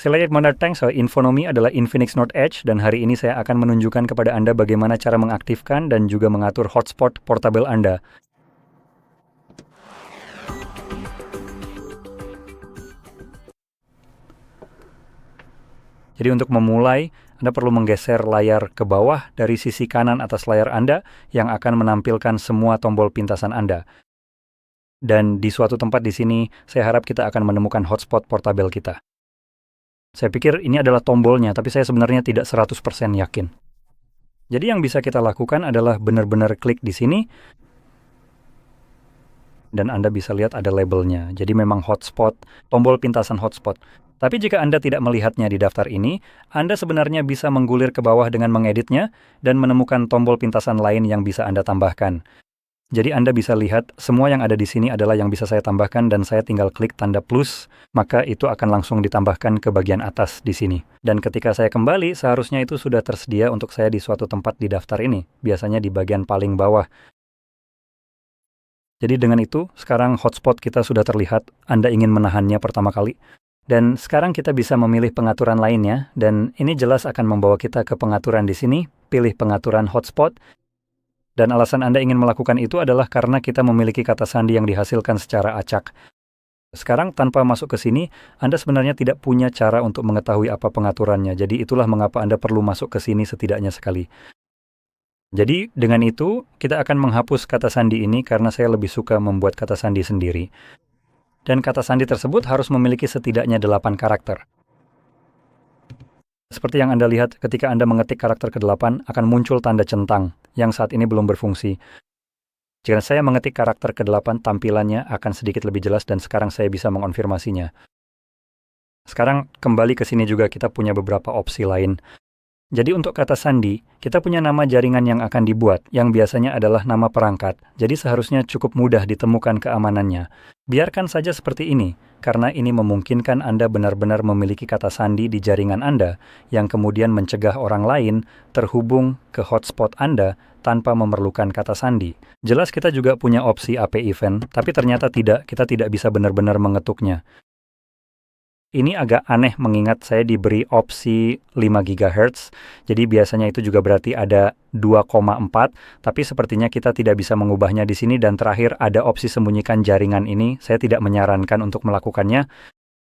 Selamat mendatang, so Infonomi adalah Infinix North Edge dan hari ini saya akan menunjukkan kepada Anda bagaimana cara mengaktifkan dan juga mengatur hotspot portable Anda. Jadi untuk memulai, Anda perlu menggeser layar ke bawah dari sisi kanan atas layar Anda yang akan menampilkan semua tombol pintasan Anda. Dan di suatu tempat di sini, saya harap kita akan menemukan hotspot portable kita. Saya pikir ini adalah tombolnya, tapi saya sebenarnya tidak 100% yakin. Jadi yang bisa kita lakukan adalah benar-benar klik di sini, dan Anda bisa lihat ada labelnya. Jadi memang hotspot, tombol pintasan hotspot. Tapi jika Anda tidak melihatnya di daftar ini, Anda sebenarnya bisa menggulir ke bawah dengan mengeditnya dan menemukan tombol pintasan lain yang bisa Anda tambahkan. Jadi Anda bisa lihat semua yang ada di sini adalah yang bisa saya tambahkan dan saya tinggal klik tanda plus, maka itu akan langsung ditambahkan ke bagian atas di sini. Dan ketika saya kembali, seharusnya itu sudah tersedia untuk saya di suatu tempat di daftar ini, biasanya di bagian paling bawah. Jadi dengan itu, sekarang hotspot kita sudah terlihat, Anda ingin menahannya pertama kali. Dan sekarang kita bisa memilih pengaturan lainnya, dan ini jelas akan membawa kita ke pengaturan di sini, pilih pengaturan hotspot. Dan alasan Anda ingin melakukan itu adalah karena kita memiliki kata sandi yang dihasilkan secara acak. Sekarang tanpa masuk ke sini, Anda sebenarnya tidak punya cara untuk mengetahui apa pengaturannya. Jadi itulah mengapa Anda perlu masuk ke sini setidaknya sekali. Jadi dengan itu, kita akan menghapus kata sandi ini karena saya lebih suka membuat kata sandi sendiri. Dan kata sandi tersebut harus memiliki setidaknya 8 karakter. Seperti yang Anda lihat ketika Anda mengetik karakter ke-8 akan muncul tanda centang yang saat ini belum berfungsi. Jika saya mengetik karakter ke-8, tampilannya akan sedikit lebih jelas dan sekarang saya bisa mengonfirmasinya. Sekarang kembali ke sini juga kita punya beberapa opsi lain. Jadi untuk kata sandi, kita punya nama jaringan yang akan dibuat, yang biasanya adalah nama perangkat. Jadi seharusnya cukup mudah ditemukan keamanannya. Biarkan saja seperti ini, karena ini memungkinkan Anda benar-benar memiliki kata sandi di jaringan Anda, yang kemudian mencegah orang lain terhubung ke hotspot Anda tanpa memerlukan kata sandi. Jelas kita juga punya opsi AP event, tapi ternyata kita tidak bisa benar-benar mengetuknya. Ini agak aneh mengingat saya diberi opsi 5 GHz, jadi biasanya itu juga berarti ada 2,4, tapi sepertinya kita tidak bisa mengubahnya di sini dan terakhir ada opsi sembunyikan jaringan ini, saya tidak menyarankan untuk melakukannya.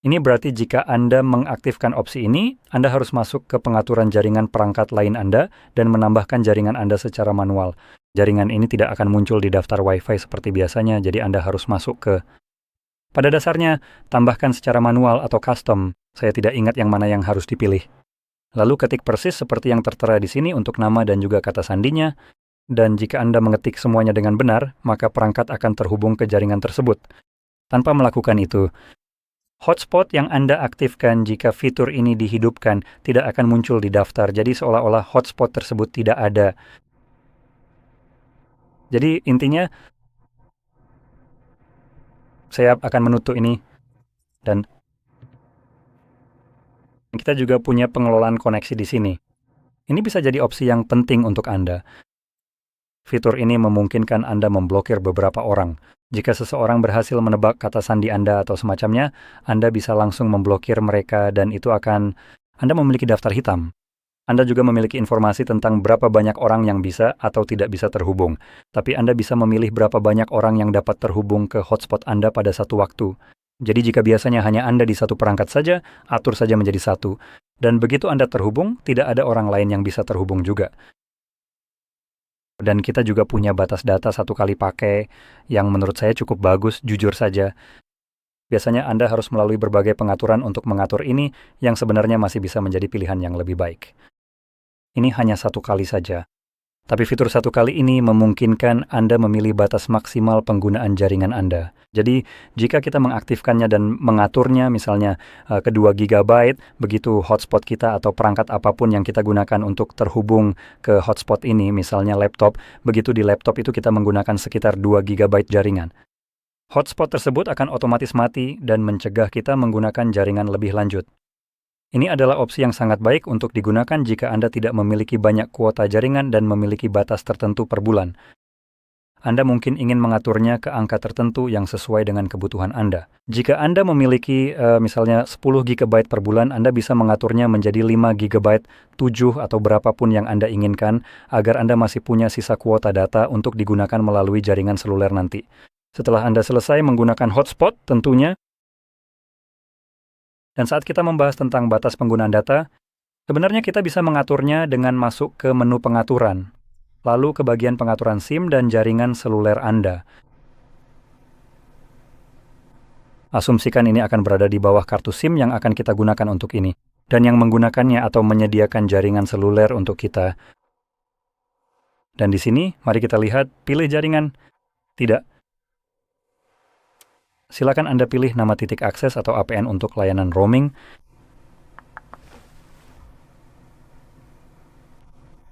Ini berarti jika Anda mengaktifkan opsi ini, Anda harus masuk ke pengaturan jaringan perangkat lain Anda dan menambahkan jaringan Anda secara manual. Jaringan ini tidak akan muncul di daftar Wi-Fi seperti biasanya, jadi Anda harus masuk ke pada dasarnya, tambahkan secara manual atau custom. Saya tidak ingat yang mana yang harus dipilih. Lalu ketik persis seperti yang tertera di sini untuk nama dan juga kata sandinya. Dan jika Anda mengetik semuanya dengan benar, maka perangkat akan terhubung ke jaringan tersebut. Tanpa melakukan itu, hotspot yang Anda aktifkan jika fitur ini dihidupkan tidak akan muncul di daftar. Jadi seolah-olah hotspot tersebut tidak ada. Jadi intinya, saya akan menutup ini dan kita juga punya pengelolaan koneksi di sini. Ini bisa jadi opsi yang penting untuk Anda. Fitur ini memungkinkan Anda memblokir beberapa orang. Jika seseorang berhasil menebak kata sandi Anda atau semacamnya, Anda bisa langsung memblokir mereka dan itu akan Anda memiliki daftar hitam. Anda juga memiliki informasi tentang berapa banyak orang yang bisa atau tidak bisa terhubung. Tapi Anda bisa memilih berapa banyak orang yang dapat terhubung ke hotspot Anda pada satu waktu. Jadi jika biasanya hanya Anda di satu perangkat saja, atur saja menjadi satu. Dan begitu Anda terhubung, tidak ada orang lain yang bisa terhubung juga. Dan kita juga punya batas data 1 kali pakai, yang menurut saya cukup bagus, jujur saja. Biasanya Anda harus melalui berbagai pengaturan untuk mengatur ini, yang sebenarnya masih bisa menjadi pilihan yang lebih baik. Ini hanya 1 kali saja. Tapi fitur 1 kali ini memungkinkan Anda memilih batas maksimal penggunaan jaringan Anda. Jadi, jika kita mengaktifkannya dan mengaturnya, misalnya ke 2 GB, begitu hotspot kita atau perangkat apapun yang kita gunakan untuk terhubung ke hotspot ini, misalnya laptop, begitu di laptop itu kita menggunakan sekitar 2 GB jaringan. Hotspot tersebut akan otomatis mati dan mencegah kita menggunakan jaringan lebih lanjut. Ini adalah opsi yang sangat baik untuk digunakan jika Anda tidak memiliki banyak kuota jaringan dan memiliki batas tertentu per bulan. Anda mungkin ingin mengaturnya ke angka tertentu yang sesuai dengan kebutuhan Anda. Jika Anda memiliki misalnya 10 GB per bulan, Anda bisa mengaturnya menjadi 5 GB, 7 atau berapapun yang Anda inginkan, agar Anda masih punya sisa kuota data untuk digunakan melalui jaringan seluler nanti. Setelah Anda selesai menggunakan hotspot tentunya, dan saat kita membahas tentang batas penggunaan data, sebenarnya kita bisa mengaturnya dengan masuk ke menu pengaturan, lalu ke bagian pengaturan SIM dan jaringan seluler Anda. Asumsikan ini akan berada di bawah kartu SIM yang akan kita gunakan untuk ini, dan yang menggunakannya atau menyediakan jaringan seluler untuk kita. Dan di sini, mari kita lihat, pilih jaringan. Tidak. Silakan Anda pilih nama titik akses atau APN untuk layanan roaming.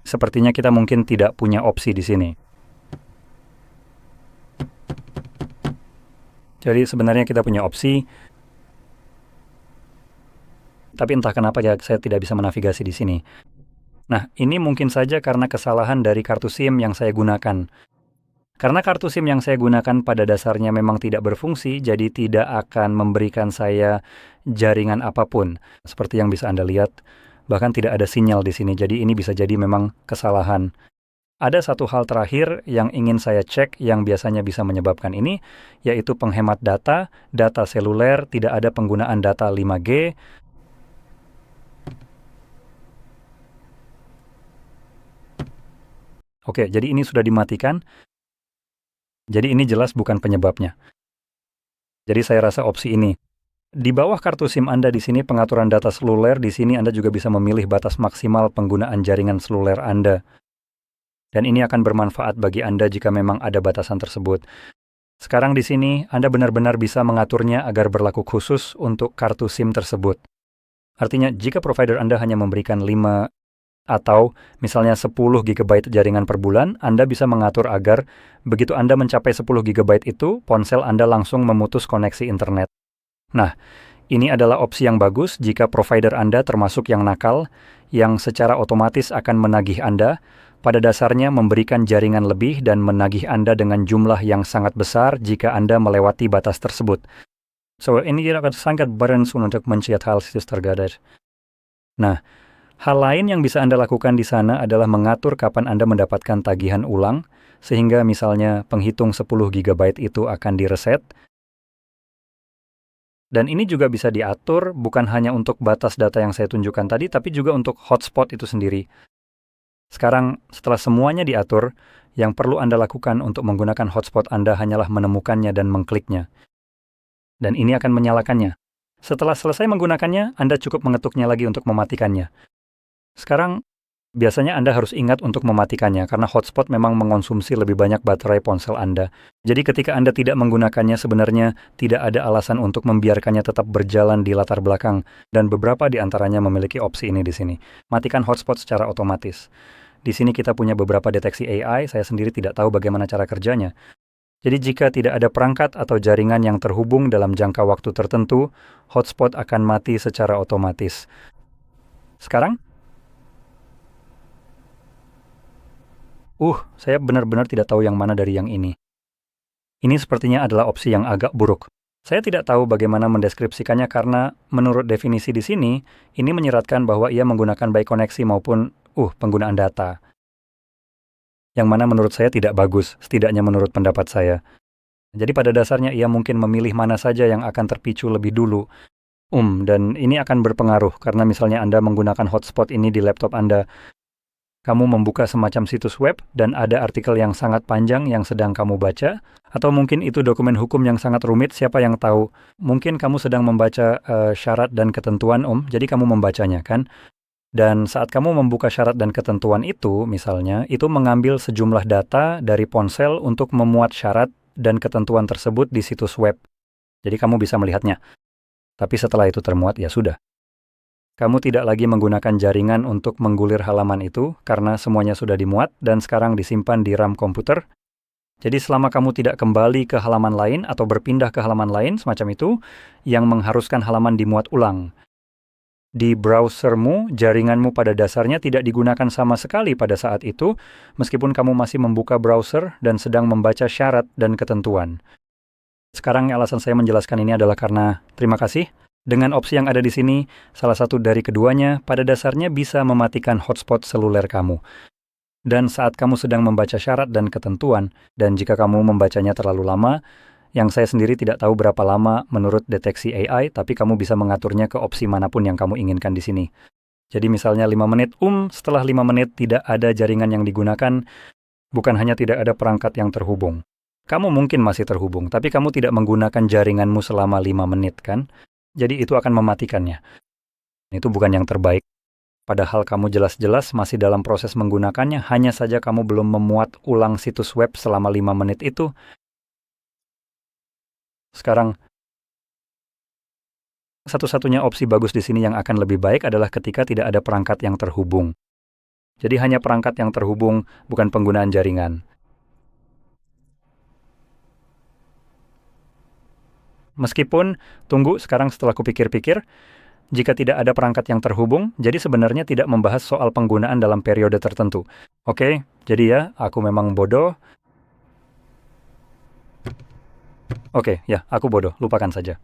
Sepertinya kita mungkin tidak punya opsi di sini. Jadi sebenarnya kita punya opsi, tapi entah kenapa ya saya tidak bisa menavigasi di sini. Nah, ini mungkin saja karena kesalahan dari kartu SIM yang saya gunakan. Karena kartu SIM yang saya gunakan pada dasarnya memang tidak berfungsi, jadi tidak akan memberikan saya jaringan apapun. Seperti yang bisa Anda lihat, bahkan tidak ada sinyal di sini, jadi ini bisa jadi memang kesalahan. Ada satu hal terakhir yang ingin saya cek yang biasanya bisa menyebabkan ini, yaitu penghemat data seluler, tidak ada penggunaan data 5G. Oke, jadi ini sudah dimatikan. Jadi ini jelas bukan penyebabnya. Jadi saya rasa opsi ini. Di bawah kartu SIM Anda di sini pengaturan data seluler, di sini Anda juga bisa memilih batas maksimal penggunaan jaringan seluler Anda. Dan ini akan bermanfaat bagi Anda jika memang ada batasan tersebut. Sekarang di sini Anda benar-benar bisa mengaturnya agar berlaku khusus untuk kartu SIM tersebut. Artinya jika provider Anda hanya memberikan 5 atau misalnya 10 GB jaringan per bulan, Anda bisa mengatur agar begitu Anda mencapai 10 GB itu, ponsel Anda langsung memutus koneksi internet. Nah, ini adalah opsi yang bagus jika provider Anda termasuk yang nakal, yang secara otomatis akan menagih Anda, pada dasarnya memberikan jaringan lebih dan menagih Anda dengan jumlah yang sangat besar jika Anda melewati batas tersebut. So, ini akan sangat berdasar untuk mencegah hal itu terjadi. Nah, hal lain yang bisa Anda lakukan di sana adalah mengatur kapan Anda mendapatkan tagihan ulang, sehingga misalnya penghitung 10 GB itu akan direset. Dan ini juga bisa diatur bukan hanya untuk batas data yang saya tunjukkan tadi, tapi juga untuk hotspot itu sendiri. Sekarang, setelah semuanya diatur, yang perlu Anda lakukan untuk menggunakan hotspot Anda hanyalah menemukannya dan mengkliknya. Dan ini akan menyalakannya. Setelah selesai menggunakannya, Anda cukup mengetuknya lagi untuk mematikannya. Sekarang, biasanya Anda harus ingat untuk mematikannya, karena hotspot memang mengonsumsi lebih banyak baterai ponsel Anda. Jadi ketika Anda tidak menggunakannya, sebenarnya tidak ada alasan untuk membiarkannya tetap berjalan di latar belakang, dan beberapa di antaranya memiliki opsi ini di sini. Matikan hotspot secara otomatis. Di sini kita punya beberapa deteksi AI, saya sendiri tidak tahu bagaimana cara kerjanya. Jadi jika tidak ada perangkat atau jaringan yang terhubung dalam jangka waktu tertentu, hotspot akan mati secara otomatis. Sekarang, saya benar-benar tidak tahu yang mana dari yang ini. Ini sepertinya adalah opsi yang agak buruk. Saya tidak tahu bagaimana mendeskripsikannya karena menurut definisi di sini, ini menyeratkan bahwa ia menggunakan baik koneksi maupun penggunaan data. Yang mana menurut saya tidak bagus, setidaknya menurut pendapat saya. Jadi pada dasarnya ia mungkin memilih mana saja yang akan terpicu lebih dulu. Dan ini akan berpengaruh karena misalnya Anda menggunakan hotspot ini di laptop Anda, kamu membuka semacam situs web dan ada artikel yang sangat panjang yang sedang kamu baca, atau mungkin itu dokumen hukum yang sangat rumit, siapa yang tahu. Mungkin kamu sedang membaca syarat dan ketentuan, jadi kamu membacanya, kan? Dan saat kamu membuka syarat dan ketentuan itu, misalnya, itu mengambil sejumlah data dari ponsel untuk memuat syarat dan ketentuan tersebut di situs web. Jadi kamu bisa melihatnya. Tapi setelah itu termuat, ya sudah. Kamu tidak lagi menggunakan jaringan untuk menggulir halaman itu karena semuanya sudah dimuat dan sekarang disimpan di RAM komputer. Jadi selama kamu tidak kembali ke halaman lain atau berpindah ke halaman lain semacam itu, yang mengharuskan halaman dimuat ulang. Di browsermu, jaringanmu pada dasarnya tidak digunakan sama sekali pada saat itu, meskipun kamu masih membuka browser dan sedang membaca syarat dan ketentuan. Sekarang alasan saya menjelaskan ini adalah karena, terima kasih, dengan opsi yang ada di sini, salah satu dari keduanya pada dasarnya bisa mematikan hotspot seluler kamu. Dan saat kamu sedang membaca syarat dan ketentuan, dan jika kamu membacanya terlalu lama, yang saya sendiri tidak tahu berapa lama menurut deteksi AI, tapi kamu bisa mengaturnya ke opsi manapun yang kamu inginkan di sini. Jadi misalnya 5 menit, setelah 5 menit tidak ada jaringan yang digunakan, bukan hanya tidak ada perangkat yang terhubung. Kamu mungkin masih terhubung, tapi kamu tidak menggunakan jaringanmu selama 5 menit kan? Jadi itu akan mematikannya. Itu bukan yang terbaik. Padahal kamu jelas-jelas masih dalam proses menggunakannya, hanya saja kamu belum memuat ulang situs web selama 5 menit itu. Sekarang, satu-satunya opsi bagus di sini yang akan lebih baik adalah ketika tidak ada perangkat yang terhubung. Jadi hanya perangkat yang terhubung, bukan penggunaan jaringan. Meskipun, tunggu sekarang setelah kupikir-pikir, jika tidak ada perangkat yang terhubung, jadi sebenarnya tidak membahas soal penggunaan dalam periode tertentu. Oke, jadi ya, aku memang bodoh. Oke, ya, aku bodoh, lupakan saja.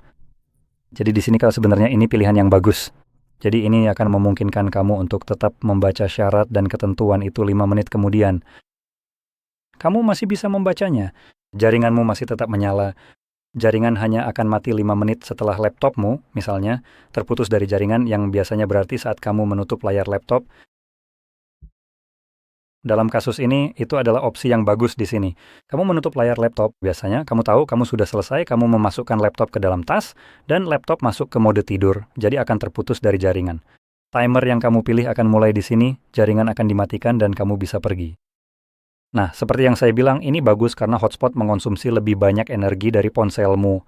Jadi di sini kalau sebenarnya ini pilihan yang bagus. Jadi ini akan memungkinkan kamu untuk tetap membaca syarat dan ketentuan itu 5 menit kemudian. Kamu masih bisa membacanya. Jaringanmu masih tetap menyala. Jaringan hanya akan mati 5 menit setelah laptopmu, misalnya, terputus dari jaringan yang biasanya berarti saat kamu menutup layar laptop. Dalam kasus ini, itu adalah opsi yang bagus di sini. Kamu menutup layar laptop, biasanya kamu tahu kamu sudah selesai, kamu memasukkan laptop ke dalam tas, dan laptop masuk ke mode tidur, jadi akan terputus dari jaringan. Timer yang kamu pilih akan mulai di sini, jaringan akan dimatikan dan kamu bisa pergi. Nah, seperti yang saya bilang, ini bagus karena hotspot mengonsumsi lebih banyak energi dari ponselmu.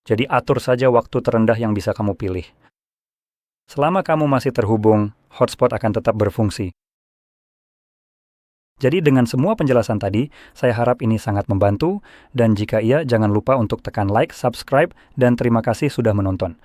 Jadi atur saja waktu terendah yang bisa kamu pilih. Selama kamu masih terhubung, hotspot akan tetap berfungsi. Jadi dengan semua penjelasan tadi, saya harap ini sangat membantu, dan jika iya, jangan lupa untuk tekan like, subscribe, dan terima kasih sudah menonton.